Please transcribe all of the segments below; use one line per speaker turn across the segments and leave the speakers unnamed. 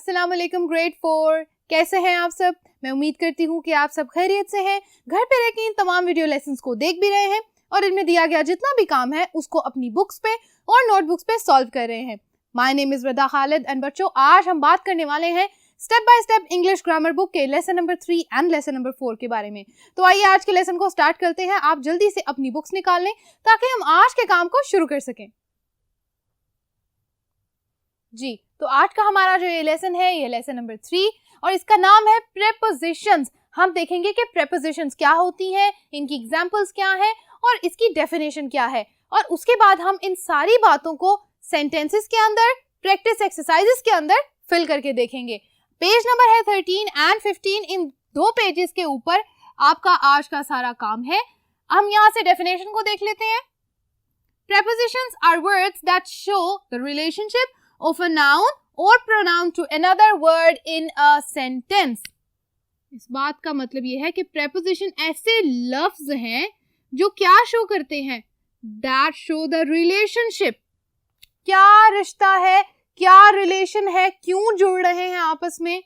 अस्सलाम वालेकुम ग्रेड 4। कैसे हैं आप सब? मैं उम्मीद करती हूँ कि आप सब खैरियत से हैं, घर पे रह के इन तमाम वीडियो लेसन्स को देख भी रहे हैं और इनमें दिया गया जितना भी काम है उसको अपनी बुक्स पे और नोटबुक्स पे सॉल्व कर रहे हैं। माय नेम इज रदा खालिद एंड बच्चों, आज हम बात करने वाले हैं step by step English grammar book के lesson number 3 and lesson number 4 के बारे में। तो आइए आज के लेसन को स्टार्ट करते हैं। आप जल्दी से अपनी बुक्स निकाल लें ताकि हम आज के काम को शुरू कर सकें। जी, तो आज का हमारा जो ये लेसन है ये लेसन नंबर 3 और इसका नाम है प्रेपोजिशंस। हम देखेंगे कि प्रेपोजिशंस क्या होती हैं, इनकी एग्जांपल्स क्या हैं और इसकी डेफिनेशन क्या है, और उसके बाद हम इन सारी बातों को सेंटेंसेस के अंदर, प्रैक्टिस एक्सरसाइजेस के अंदर फिल करके देखेंगे। पेज नंबर है 13 एंड 15। इन दो पेजेस के ऊपर आपका आज का सारा काम है। हम यहाँ से डेफिनेशन को देख लेते हैं। Prepositions are words that show the relationship of a noun or pronoun to another word in a sentence. इस बात का मतलब ये है कि preposition ऐसे लफ्ज हैं जो क्या शो करते हैं? That show the relationship. क्या रिश्ता है, क्या रिलेशन है, क्यों जुड़ रहे हैं आपस में?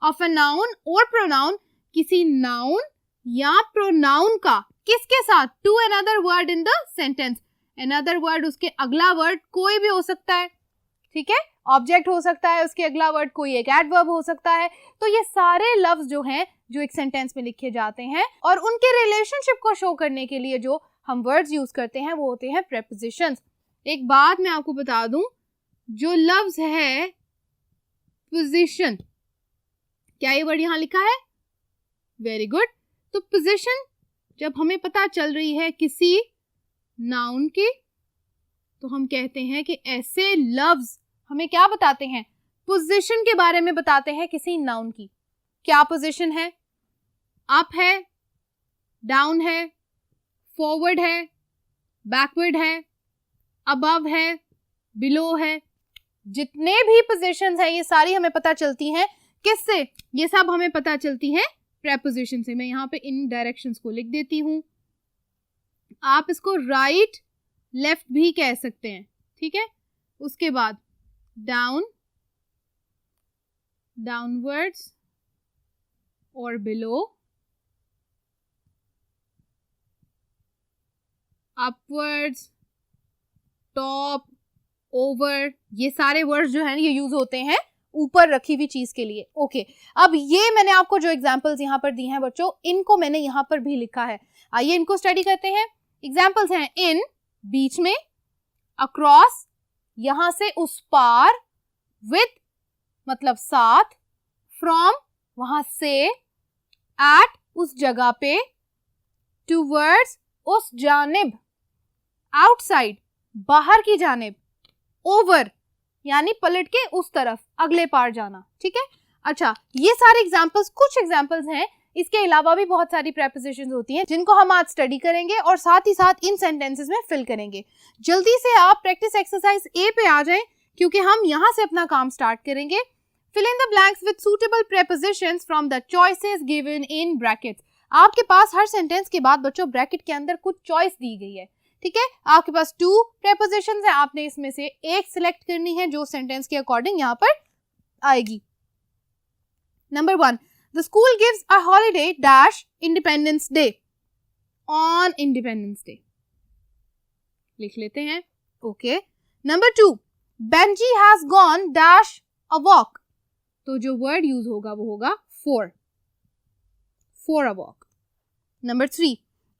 Of a noun or pronoun, किसी noun या pronoun का किसके साथ? To another word in the sentence. Another word, उसके अगला वर्ड कोई भी हो सकता है, ठीक है? ऑब्जेक्ट हो सकता है, उसके अगला वर्ड कोई एक एडवर्ब हो सकता है। तो ये सारे लफ्ज जो हैं जो एक सेंटेंस में लिखे जाते हैं और उनके रिलेशनशिप को शो करने के लिए जो हम वर्ड्स यूज करते हैं वो होते हैं प्रेपोजिशंस। एक बात मैं आपको बता दूं, जो लफ्ज है पोजीशन, क्या ये वर्ड यहाँ लिखा है? Very good. तो पोजीशन जब हमें पता चल रही है किसी नाउन की, तो हम कहते हैं कि ऐसे लफ्ज हमें क्या बताते हैं? पोजीशन के बारे में बताते हैं किसी नाउन की। क्या पोजीशन है? अप है, डाउन है, फॉरवर्ड है, बैकवर्ड है, अबव है, बिलो है। जितने भी पोजीशंस हैं ये सारी हमें पता चलती हैं किससे? ये सब हमें पता चलती हैं प्रेपोजिशन से। मैं यहाँ पे इन डायरेक्शंस को लिख देती हूँ। आप इसको राइट लेफ्ट भी कह सकते हैं, ठीक है? उसके बाद डाउन, डाउनवर्ड्स और बिलो, अपवर्ड्स, टॉप, ओवर, ये सारे वर्ड्स जो हैं ये यूज होते हैं ऊपर रखी हुई चीज के लिए। ओके, अब ये मैंने आपको जो एग्जांपल्स यहाँ पर दी हैं बच्चों, इनको मैंने यहाँ पर भी लिखा है। आइए इनको स्टडी करते हैं। एग्जाम्पल्स हैं इन, बीच में, अक्रॉस, यहां से उस पार, विद मतलब साथ, फ्रॉम वहां से, एट उस जगह पे, टूवर्ड्स उस जानिब, आउटसाइड बाहर की जानिब, ओवर यानी पलट के उस तरफ, अगले पार जाना, ठीक है? अच्छा, ये सारे एग्जाम्पल्स कुछ एग्जाम्पल्स हैं। इसके अलावा भी बहुत सारी प्रेपोजिशंस होती हैं जिनको हम आज स्टडी करेंगे और साथ ही साथ इन सेंटेंसेस में फिल करेंगे। जल्दी से आप प्रैक्टिस एक्सरसाइज ए पे आ जाएं क्योंकि हम यहाँ से अपना काम स्टार्ट करेंगे। Fill in the blanks with suitable prepositions from the choices given in brackets. आपके पास हर सेंटेंस के बाद बच्चों ब्रैकेट के अंदर कुछ चॉइस दी गई है, ठीक है? आपके पास 2 प्रेपोजिशंस है, आपने इसमें से एक सिलेक्ट करनी है जो सेंटेंस के अकॉर्डिंग यहाँ पर आएगी। Number 1, the school gives a holiday dash Independence Day on Independence Day। लिख लेते हैं। Okay. Number 2, Benji has gone dash a walk। तो जो वर्ड यूज होगा वो होगा for a walk। Number 3,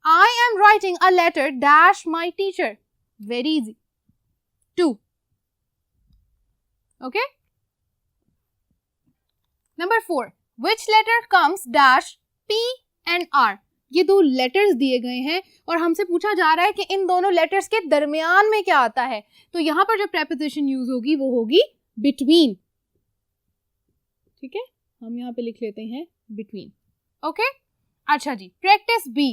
I am writing a letter dash my teacher। Very easy। 2। Okay। Number 4, which letter comes dash P and R। ये 2 letters दिए गए हैं और हमसे पूछा जा रहा है कि इन दोनों लेटर्स के दरमियान में क्या आता है। तो यहाँ पर जो प्रेपोजिशन यूज होगी वो होगी बिटवीन, ठीक है? हम यहाँ पे लिख लेते हैं बिटवीन। ओके, अच्छा जी। Practice B,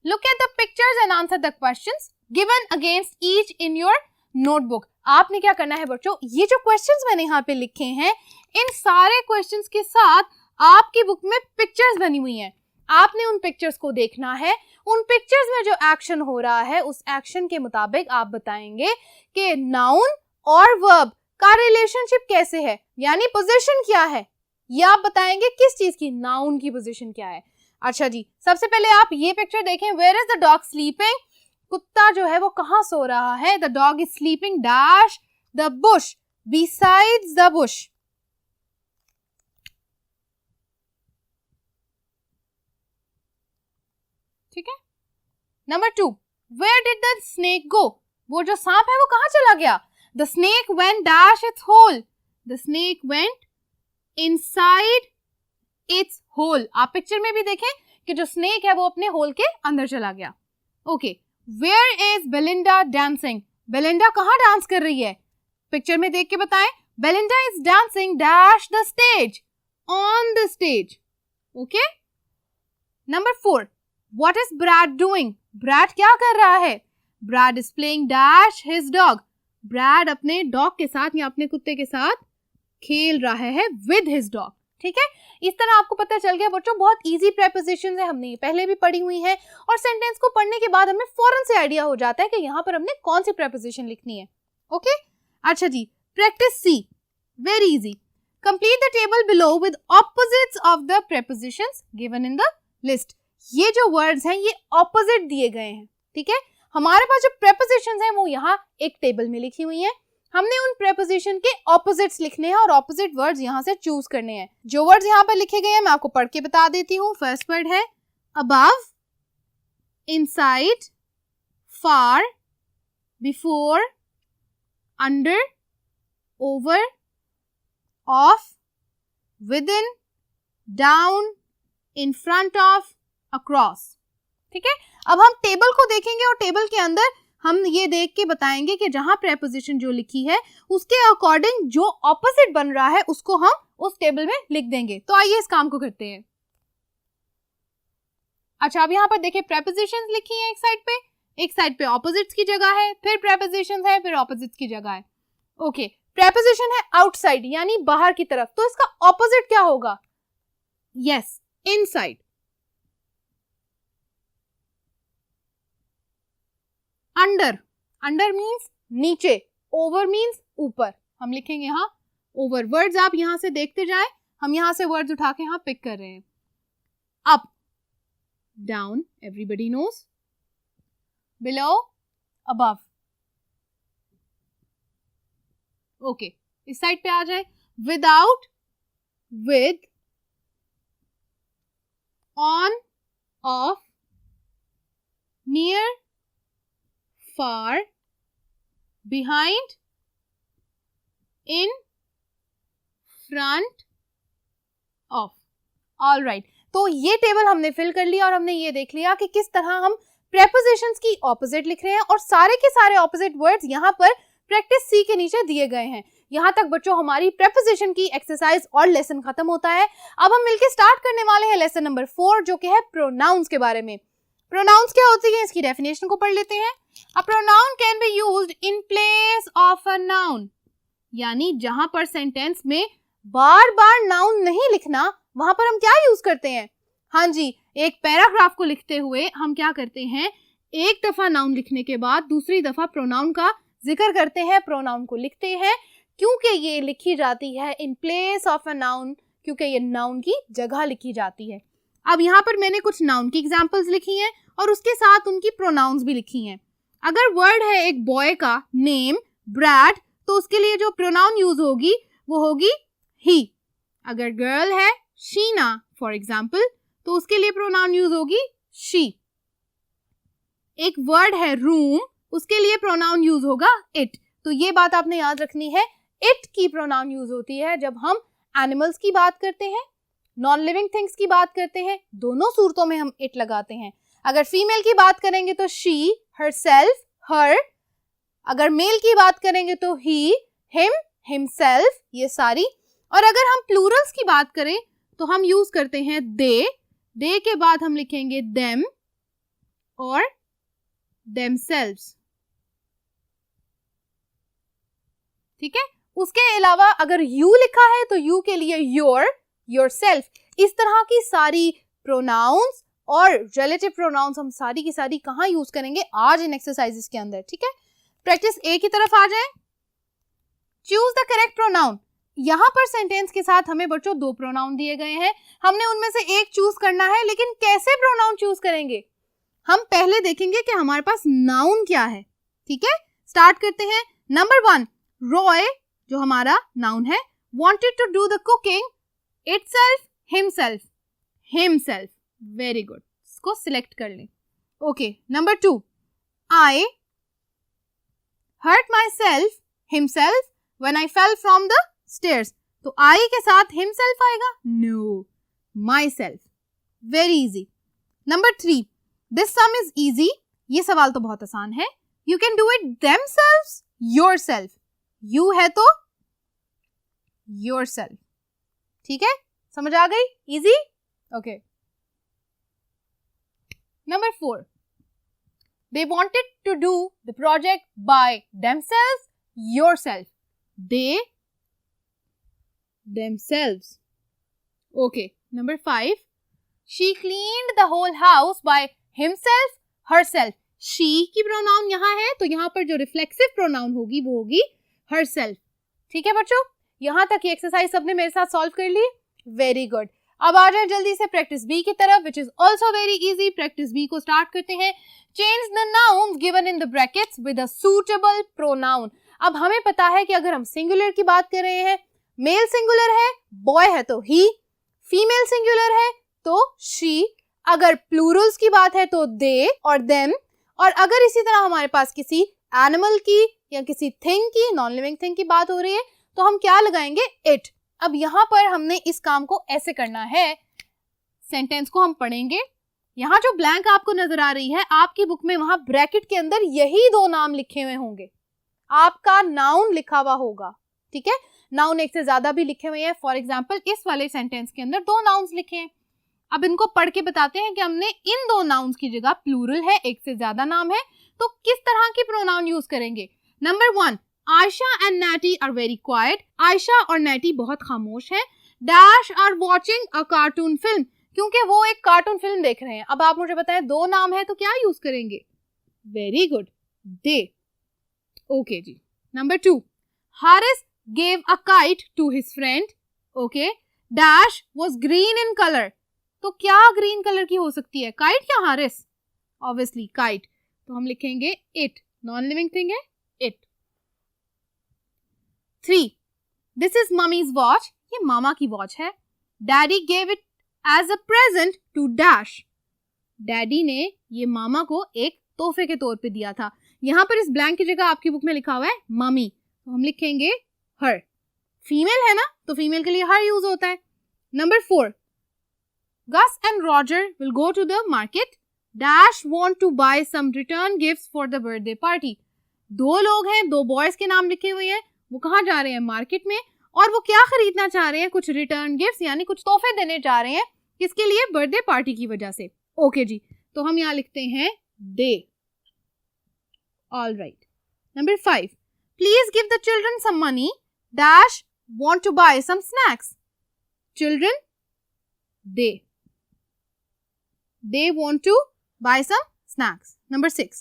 look at the pictures and answer the questions given against each in your notebook. आपने क्या करना है बच्चों, ये जो क्वेश्चंस मैंने यहाँ पे लिखे हैं इन सारे क्वेश्चंस के साथ आपकी बुक में पिक्चर्स बनी हुई हैं। आपने उन पिक्चर्स को देखना है। उन पिक्चर्स में जो एक्शन हो रहा है उस एक्शन के मुताबिक आप बताएंगे कि नाउन और वर्ब का रिलेशनशिप कैसे है, यानी पोजीशन क्या है, ये आप बताएंगे किस चीज की, नाउन की पोजीशन क्या है। अच्छा जी, सबसे पहले आप ये पिक्चर देखें, where is the dog sleeping, कुत्ता जो है वो कहाँ सो रहा है, the dog is sleeping dash the bush, besides the bush. ठीक है। Number 2, where did the snake go, वो जो सांप है वो कहाँ चला गया, the snake went dash its hole, the snake went inside its hole. आप पिक्चर में भी देखें कि जो स्नेक है वो अपने होल के अंदर चला गया। Okay, where is Belinda dancing, Belinda कहाँ डांस कर रही है, पिक्चर में देख के बताएं, Belinda is dancing dash the stage, on the stage. Okay. Number 4, what is Brad doing, Brad क्या कर रहा है, Brad is playing dash his dog, Brad अपने डॉग के साथ या अपने कुत्ते के साथ खेल रहा है विद हिज डॉग। ठीक है, इस तरह आपको पता चल गया बच्चों, बहुत इजी प्रेपोजिशंस है, हमने ये पहले भी पढ़ी हुई है और सेंटेंस को पढ़ने के बाद हमें फौरन से आइडिया हो जाता है कि यहाँ पर हमने कौन सी प्रेपोजिशन लिखनी है। ओके। अच्छा जी, practice C, very easy, complete the table below with opposites of the prepositions given in the list. ये जो वर्ड्स हैं ये ऑपोजिट दिए गए हैं। ठीक है, हमारे पास जो प्रेपोजिशंस हैं वो यहाँ एक टेबल में लिखी हुई हैं, हमने उन प्रेपोजिशन के ऑपोजिट्स लिखने हैं और ऑपोजिट वर्ड्स यहाँ से चूज करने हैं। जो वर्ड्स यहाँ पर लिखे गए हैं मैं आपको पढ़ के बता देती हूँ। फर्स्ट वर्ड है above, inside, far, before, under, over, of, with in, down, in front of, across. ठीक है, अब हम टेबल को देखेंगे और टेबल के अंदर हम ये देख के बताएंगे कि जहां प्रेपोजिशन जो लिखी है उसके अकॉर्डिंग जो ऑपोजिट बन रहा है उसको हम उस टेबल में लिख देंगे। तो आइए इस काम को करते हैं। अच्छा, अब यहाँ पर देखिए प्रेपोजिशंस लिखी हैं एक साइड पे ऑपोजिट्स की जगह है, फिर प्रेपोजिशंस है, फिर ऑपोजिट्स की जगह है। ओके, प्रेपोजिशन है आउटसाइड यानी बाहर की तरफ, तो इसका ऑपोजिट क्या होगा, yes, inside. Under, under means नीचे, ओवर मीन्स ऊपर, हम लिखेंगे यहाँ ओवर। वर्ड्स आप यहां से देखते जाएं, हम यहां से वर्ड्स उठा के यहाँ पिक कर रहे हैं। Up, down, everybody knows, below, above. Okay, इस साइड पे आ जाए, without, with, on, off, near, far, behind, in, front of। All right, तो ये टेबल हमने फिल कर लिया और हमने ये देख लिया कि किस तरह हम प्रेपोजिशंस की ऑपोजिट लिख रहे हैं और सारे के सारे ऑपोजिट वर्ड्स यहाँ पर प्रैक्टिस सी के नीचे दिए गए हैं। यहाँ तक बच्चों हमारी प्रेपोजिशन की एक्सरसाइज और लेसन खत्म होता है। अब हम मिलकर स्टार्ट करने वाले हैं लेसन नंबर 4 जो कि है प्रोनाउंस के बारे में। प्रोनाउंस क्या होती है इसकी डेफिनेशन को पढ़ लेते हैं। A pronoun can be used in place of a noun, यानी जहां पर सेंटेंस में बार बार नाउन नहीं लिखना वहां पर हम क्या यूज करते हैं, हाँ जी, एक पैराग्राफ को लिखते हुए हम क्या करते हैं, एक दफा नाउन लिखने के बाद दूसरी दफा प्रोनाउन का जिक्र करते हैं, प्रोनाउन को लिखते हैं, क्योंकि ये लिखी जाती है in place of a noun, क्योंकि ये नाउन की जगह लिखी जाती है। अब यहाँ पर मैंने कुछ नाउन की एग्जाम्पल्स लिखी हैं और उसके साथ उनकी प्रोनाउंस भी लिखी हैं। अगर वर्ड है एक बॉय का नेम ब्रैड, तो उसके लिए जो प्रोनाउन यूज होगी वो होगी ही। अगर गर्ल है शीना फॉर एग्जाम्पल, तो उसके लिए प्रोनाउन यूज होगी शी। एक वर्ड है रूम, उसके लिए प्रोनाउन यूज होगा इट। तो ये बात आपने याद रखनी है, इट की प्रोनाउन यूज होती है जब हम एनिमल्स की बात करते हैं, नॉन लिविंग थिंग्स की बात करते हैं, दोनों सूरतों में हम इट लगाते हैं। अगर फीमेल की बात करेंगे तो शी, herself, her। अगर मेल की बात करेंगे तो he, him, himself, ये सारी। और अगर हम प्लूरल्स की बात करें तो हम यूज करते हैं they के बाद हम लिखेंगे them और themselves। ठीक है, उसके अलावा अगर you लिखा है तो you के लिए your, yourself। इस तरह की सारी प्रोनाउंस और रिलेटिव प्रोनाउंस हम सारी की सारी कहाँ यूज करेंगे आज इन एक्सरसाइजेस के अंदर। ठीक है, प्रैक्टिस ए की तरफ आ जाए। Choose the correct pronoun. यहाँ पर सेंटेंस के साथ हमें बच्चों दो प्रोनाउन दिए गए हैं, हमने उनमें से एक चूज करना है, लेकिन कैसे प्रोनाउन चूज करेंगे हम पहले देखेंगे कि हमारे पास नाउन क्या है। ठीक है, स्टार्ट करते हैं। नंबर 1, रॉय जो हमारा नाउन है, wanted to do the cooking itself, himself, himself, very good, इसको सिलेक्ट कर लें। Okay, number 2, I hurt myself, himself, when I fell from the stairs, तो I के साथ himself आएगा? No, myself, very easy। Number 3, this sum is easy, ये सवाल तो बहुत आसान है। You can do it themselves, yourself, you है तो yourself, ठीक है, समझ आ गई? Easy, okay. Number 4, they wanted to do the project by themselves, yourself, they, themselves, okay। Number 5, she cleaned the whole house by himself, herself, she की pronoun यहाँ है, तो यहाँ पर जो रिफ्लेक्सिव प्रोनाउन होगी वो होगी herself। ठीक है बच्चों, यहाँ तक ये एक्सरसाइज सबने मेरे साथ सॉल्व कर ली, वेरी गुड। अब आ जाए जल्दी से प्रैक्टिस बी की तरफ, which is also very easy. Practice B को स्टार्ट करते हैं। Change the nouns given in the brackets with a suitable pronoun. अब हमें पता है कि अगर हम सिंगुलर की बात कर रहे हैं, मेल सिंगुलर है, बॉय है तो ही, फीमेल सिंगुलर है तो शी, अगर प्लूरल्स की बात है तो दे और देम, और अगर इसी तरह हमारे पास किसी एनिमल की या किसी थिंग की, नॉन लिविंग थिंग की बात हो रही है तो हम क्या लगाएंगे? इट। अब यहाँ पर हमने इस काम को ऐसे करना है, सेंटेंस को हम पढ़ेंगे। यहाँ जो ब्लैंक आपको नजर आ रही है, आपकी बुक में वहां ब्रैकेट के अंदर यही दो नाम लिखे हुए होंगे, आपका नाउन लिखा हुआ होगा। ठीक है, नाउन एक से ज्यादा भी लिखे हुए हैं। फॉर एग्जाम्पल इस वाले सेंटेंस के अंदर 2 नाउन्स लिखे हैं। अब इनको पढ़ के बताते हैं कि हमने इन 2 नाउन्स की जगह प्लूरल है, एक से ज्यादा नाम है, तो किस तरह की प्रोनाउन यूज करेंगे। Number 1, Ayesha and Natty are very quiet. Ayesha और नैटी बहुत खामोश हैं। Dash are watching a cartoon film, क्योंकि वो एक कार्टून फिल्म देख रहे हैं। अब आप मुझे बताएं 2 नाम है तो क्या यूज करेंगे? Very good, they. Okay ji. Number 2, Haris gave a kite to his friend. Okay, dash was green in colour, तो क्या ग्रीन कलर की हो सकती है, काइट या हारिस? ऑब्वियसली काइट, तो हम लिखेंगे इट, नॉन लिविंग थिंग है it. 3, this is mummy's watch, ये मामा की वॉच है। Daddy gave it as a present to dash, daddy ने ये मामा को एक तोहफे के तौर पे दिया था। यहाँ पर इस ब्लैंक की जगह आपकी बुक में लिखा हुआ है मम्मी, तो हम लिखेंगे हर। फीमेल है ना, तो फीमेल के लिए हर यूज होता है। Number 4, Gus and Roger will go to the market. Dash want to buy some return gifts for the birthday party. 2 लोग हैं, 2 बॉयज के नाम लिखे हुए हैं, वो कहाँ जा रहे हैं? मार्केट में, और वो क्या खरीदना चाह रहे हैं? कुछ रिटर्न गिफ्ट्स, यानी कुछ तोहफे देने जा रहे हैं, किसके लिए? बर्थडे पार्टी की वजह से। ओके जी, तो हम यहाँ लिखते हैं दे। All right. Number 5, please give the children some money. Dash want to buy some snacks. Children, they want to buy some snacks. Number 6,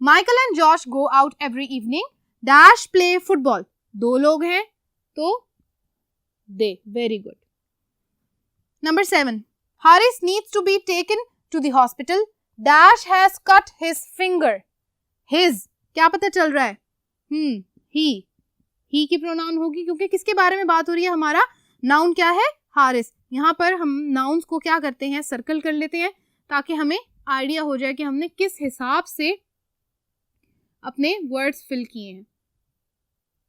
Michael and Josh go out every evening. Dash play football. 2 लोग हैं तो they. Very good. Number 7, Haris needs to be taken to the hospital. Dash has cut his finger. His क्या पता चल रहा है? he की pronoun होगी, क्योंकि किसके बारे में बात हो रही है? हमारा नाउन क्या है? हारिस। यहाँ पर हम नाउन्स को क्या करते हैं? सर्कल कर लेते हैं, ताकि हमें आइडिया हो जाए कि हमने किस हिसाब से अपने वर्ड्स फिल किए हैं।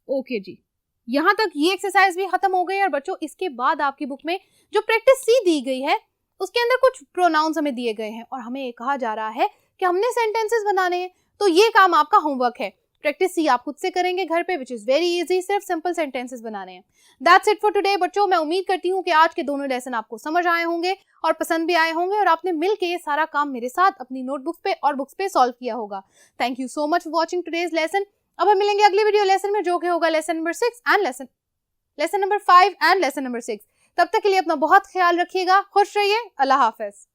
ओके जी, यहाँ तक ये एक्सरसाइज भी खत्म हो गई। और बच्चों, इसके बाद आपकी बुक में जो प्रैक्टिस सी दी गई है, उसके अंदर कुछ प्रोनाउंस हमें दिए गए हैं और हमें ये कहा जा रहा है कि हमने सेंटेंसेस बनाने हैं। तो ये काम आपका होमवर्क है। प्रैक्टिस सी आप खुद से करेंगे घर पे, विच इज वेरी इजी, सिर्फ सिंपल सेंटेंसेस बनाने हैं। दैट्स इट फॉर टुडे बच्चों। मैं उम्मीद करती हूँ कि आज के दोनों लेसन आपको समझ आए होंगे और पसंद भी आए होंगे, और आपने मिलके ये सारा काम मेरे साथ अपनी नोटबुक्स पे और बुक्स पे सॉल्व किया होगा। Thank you so much for watching today's lesson. अब हम मिलेंगे अगली वीडियो लेसन में, जो कि होगा lesson number 6 and lesson number 5 and lesson number 6। तब तक के लिए अपना बहुत ख्याल रखिएगा, खुश रहिए, अल्लाह हाफिज।